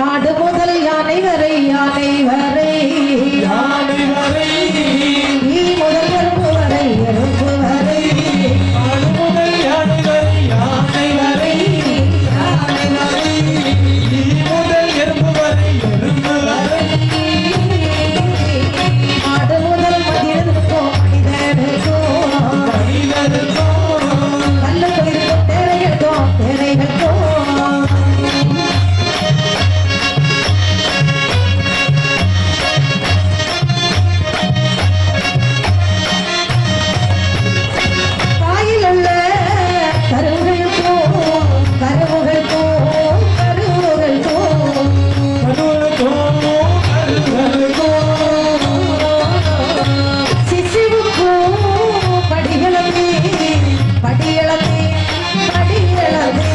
ஆடு முதல் யானை வரை யானை வரை யானை வரை ஈ முதல் எறும்பு வரை எறும்பு வரை ஆடு முதல் யானை வரை யானை வரை யானை வரை ஈ முதல் எறும்பு வரை எறும்பு வரை ஆடு முதல் மனிதனுக்கும் மனிதனுக்கும் கல்லுக்கும் இருக்கும் தேரைகளுக்கும் தேரைகளுக்கும் காயில் உள்ள கருவுகளுக்கும் கருவுகளுக்கும் கருவுகளுக்கும் சிசுவுக்கும் படிகளமே படிகளமே படிகளமே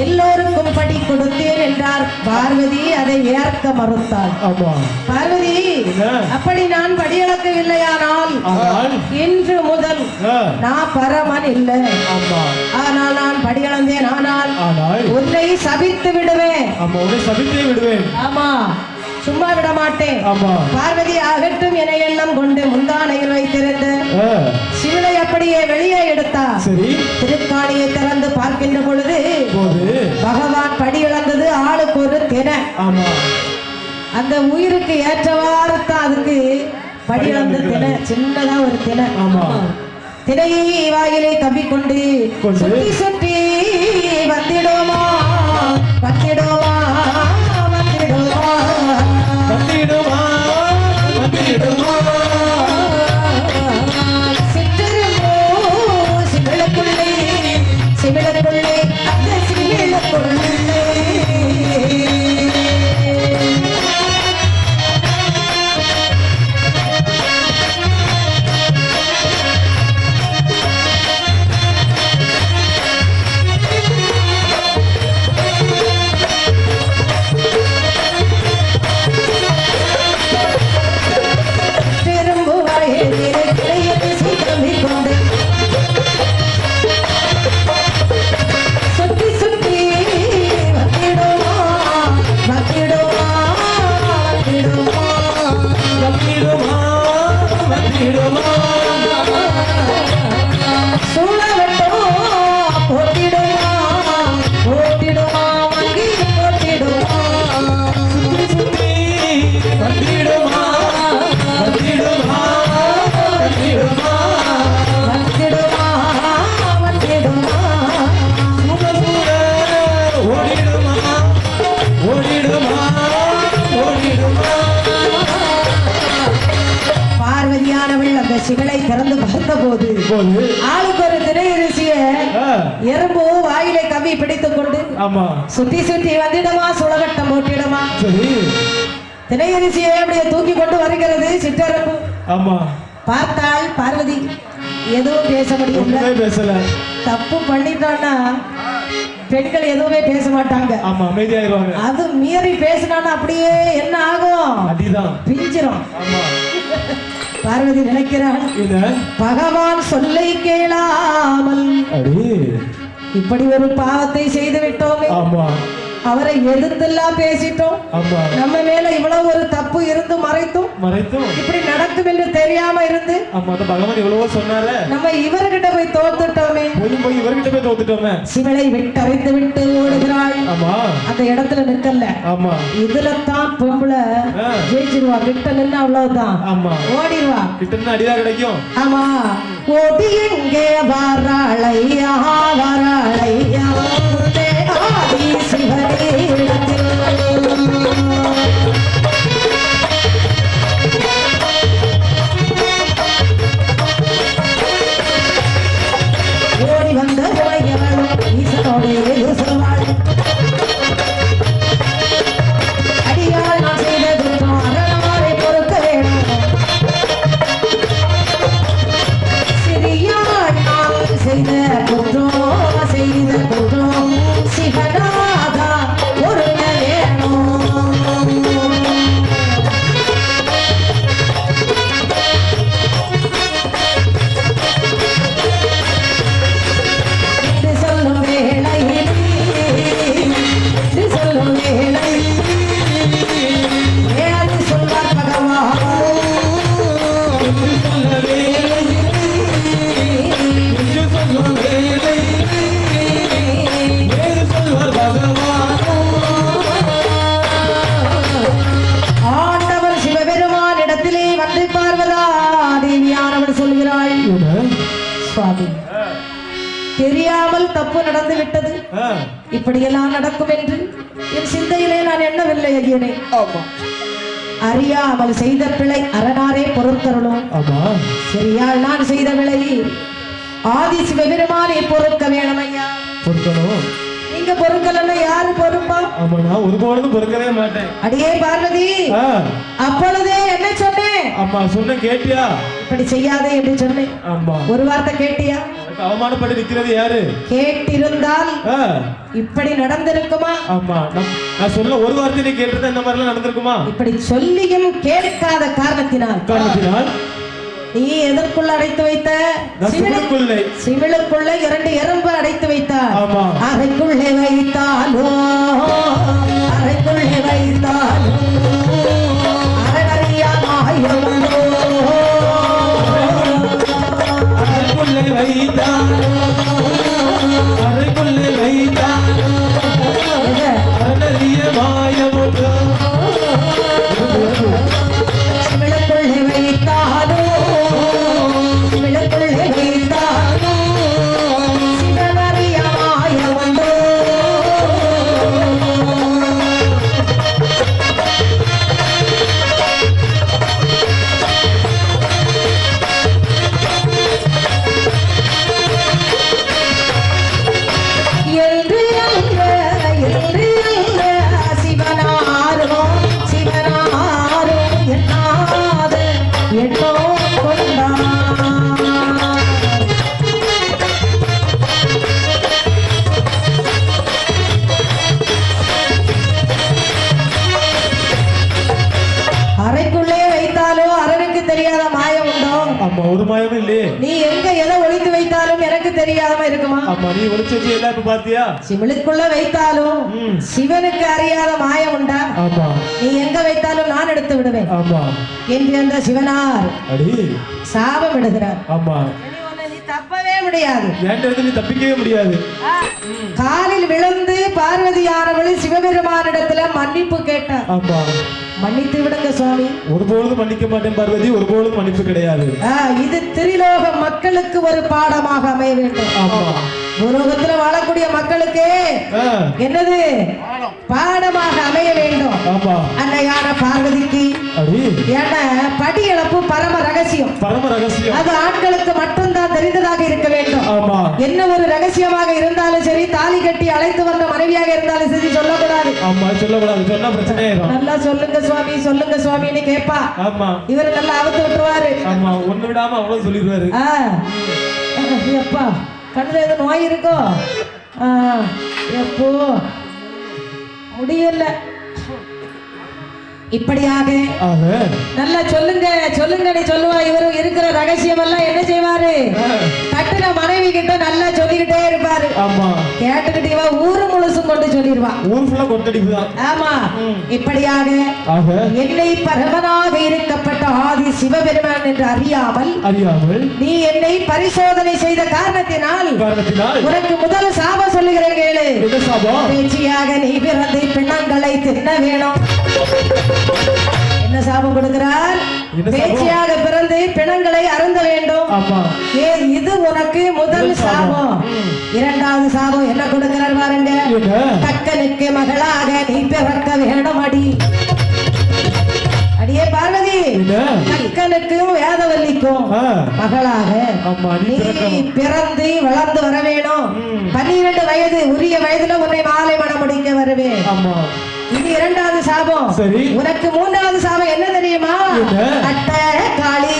எல்லோருக்கும் படி கொடுத்தேன் என்றார் பார்வதி. அதை ஏற்க மறுத்தாள். பார்வதி, அப்படி நான் படியளக்கவில்லையானால் இன்று முதல் நான் பரமன் இல்லை. ஆனால் நான் படியளந்தேன், ஆனால் உன்னை சபித்து விடுவேன். ஆமா, சும்மா விட மாட்டேன். பார்வதி ஆகட்டும் என எண்ணம் கொண்டு முந்தானையில் வைத்திருந்த சிவனை அப்படியே வெளியே எடுத்தா. திருக்காணியை திறந்து பார்க்கின்ற பொழுது பகவான் படி இழந்தது ஆளுக்கு ஒரு தினை. அந்த உயிருக்கு ஏற்றவாறு தான் அதுக்கு படி இழந்த தினை, சின்னதா ஒரு தினை. தினையை வாயிலை தப்பிக்கொண்டு சுற்றி சுற்றி வந்திடுமா வந்திடுமா வந்திடுமா வந்திடுமா வந்திடுமா சிற்றரும்போ சிமிழக்குள்ளே சிமிழக்குள்ளே அந்த சிமிழக்குள்ளே சிவனை திறந்து பார்த்த போது ஆளுக்கு ஒரு திரையரிசிய எறும்பு வாயிலை கவி பிடித்துக் கொண்டு சுத்தி சுத்தி வந்திடமா சுளகட்டம் போட்டிடமா திரையரிசியை அப்படியே தூக்கி கொண்டு வருகிறது சிற்றரம்பு. பார்த்தால் பார்வதி எதுவும் பேச முடியல. தப்பு பண்ணிட்டான்னா பெண்கள் எதுவுமே பேச மாட்டாங்க, அமைதியாயிருவாங்க. அது மீறி பேசினான்னா அப்படியே என்ன ஆகும், பிஞ்சிரும். பார்வதி நினைக்கிறாள், பகவான் சொல்லை கேளாமல் இப்படி ஒரு பாவத்தை செய்து விட்டோமே, அவரை எதிர்த்தெல்லாம் பேசிட்டோம், நம்ம மேல இவ்வளவு ஒரு தப்பு இருந்து மறைத்தும் இப்படி நடக்கும் என்று தெரியாம இருந்து பகவான் எவ்வளவோ சொன்னாரு, நம்ம இவர்கிட்ட போய் தோத்துட்டோமே. சிவனை விட்டறைந்து விட்டு ஓடுகிறாள். அந்த இடத்துல நிக்கல, இதுல தான் பொம்பளை ஜெயிச்சிருவா. கிட்ட நின்று அவ்வளவுதான், ஓடிடுவா. அடிதான் கிடைக்கும். ஆமா, ஓடி எங்கே வாராளையா வாராளையா ஆதி சிவனே ஓடி வந்த ஈசனோடு சொல்வாள், அடியால் நான் செய்தது அரணாரை பொறுக்க வேணும். சிறியாள் நான் செய்த குற்றம் செய்த தெரியாமல் தப்பு நடந்து விட்டது. இப்படியெல்லாம் நடக்கும் என்று என் சிந்தையிலே நான் எண்ணவில்லை ஐயனே. அறியாமல் செய்த பிழை அரணாரே பொறுத்தருளும். சரியால் நான் செய்த பிழை ஆதி சிவபெருமானே பொறுக்க வேணும் ஐயா. பொறுக்கணும். நீங்க பொறுக்கலன்னா யாரு பொறுப்பா? நான் ஒருபோதும் பொறுக்கவே மாட்டேன். அடியே பார்வதி, அப்பொழுதே என்ன சொன்னேன்? அம்மா சொன்ன கேட்டியா? இப்படி செய்யாதே என்று சொன்னேன். அம்மா ஒரு வார்த்தை கேட்டியா? அவமானப்பட்டு நிக்கிறது யாரு? கேட்டிருந்தால் இப்படி நடந்திருக்குமா? அம்மா நான் சொல்ல ஒரு வார்த்தை நீ கேட்டிருந்தா இந்த மாதிரி எல்லாம் நடந்திருக்குமா? இப்படி சொல்லியும் கேட்காத காரணத்தினால் நீ எதற்குள்ள அடைத்து வைத்த? சிவிலுக்குள்ள 2 எறும்பு அடைத்து வைத்தார். அறைக்குள்ளே வைத்தாலோ அறைக்குள்ளே வைத்தாலோ அரணறியாமாயோ அறைக்குள்ளே வைத்தாலோ அறைக்குள்ளே வைத்தாலோ அரணறியமாயோ சிவிலுக்குள்ளே வைத்தாலோ ஒரு மாயமும் இல்லையே. நீ எங்க எதை ஒளித்து வைத்தாலும் எனக்கு தெரியாம இருக்குமா? அம்மா நீ ஒளிச்சு வச்சு எல்லாம் இப்ப பாத்தியா? சிவனுக்குள்ள வைத்தாலும் சிவனுக்கு அறியாத மாயம் உண்டா? ஆமா. நீ எங்க வைத்தாலும் நான் எடுத்து விடுவேன். ஆமா. என்று அந்த சிவனார் அடி சாபம் விடுகிறார். ஆமா. நீ தப்பவே முடியாது. ஏன்றது நீ தப்பிக்கவே முடியாது. காலில் விழுந்து பார்வதியானவள் சிவபெருமானிடத்துல மன்னிப்பு கேட்டார். ஆமா. மன்னித்து விடுங்க சுவாமி. ஒருபொழுதும் மன்னிக்க மாட்டேன் பார்வதி, ஒருபொழுதும் மன்னிப்பு கிடையாது. இது திரிலோக மக்களுக்கு ஒரு பாடமாக அமைய வேண்டும். பூலோகத்துல வாழக்கூடிய மக்களுக்கு என்னது பாடமாக அமைய வேண்டும். அன்னையான பார்வதிக்கு படி இழப்பு பரம ரகசியம். அது ஆண்களுக்கு மட்டும்தான் தெரிந்ததாக இருக்க வேண்டும். என்ன ஒரு ரகசியமாக இருந்தாலும் சரி, தாலி கட்டி அழைத்து வந்த மனைவியாக இருந்தாலும் சரி சொல்லக்கூடாது. நல்லா சொல்லுங்க சுவாமி, சொல்லுங்க சுவாமின்னு கேட்பா. இவர் நல்லா அவுத்து விட்டுருவாரு. ஒண்ணு விடாம அவ்வளவு சொல்லிடுவாரு. எப்பா கண்ணுல ஏதோ நோய் இருக்கோ? எப்போ முடியல. இப்படியாக நல்லா சொல்லுங்க சொல்லுங்க நீ சொல்லுவா. இவரு இருக்கிற ரகசியம் எல்லாம் என்ன செய்வாரு? கட்டுன மனைவி கிட்ட நல்லா சொல்லிக்கிட்டே இருப்பாரு. கேட்டுக்கிட்டு இவ ஊரு முழுசும் கொண்டு சொல்லிடுவா. ஆமா. இப்படியாக என்னை பரமனாக இருக்கப்பட்ட ஆதி சிவபெருமான் என்று அறியாமல் நீ என்னை பரிசோதனை செய்த காரணத்தினால் உனக்கு முதல் சாபம் சொல்லுகிறேன் கேளு. பேச்சியாக நீ பிறந்து பிணங்களை தின்ன வேணும். என்ன சாபம் கொடுக்கிறார்? பேச்சியாக பிறந்து பிணங்களை அருந்த வேண்டும். இது உனக்கு முதல் சாபம். இரண்டாவது சாபம் என்ன கொடுக்கிறார் பாருங்க. தக்கனுக்கு மகளாக நீ பிறக்க வேணும். அடி அடியே பார்வதி, தக்கனுக்கும் வேதவல்லிக்கும் மகளாக நீ பிறந்து வளர்ந்து வர வேணும். 12 வயது உரிய வயதுல உன்னை மாலை மணம் முடிக்க வருவேன். இது இரண்டாவது சாபம். உனக்கு மூன்றாவது சாபம் என்ன தெரியுமா? அட்ட காளி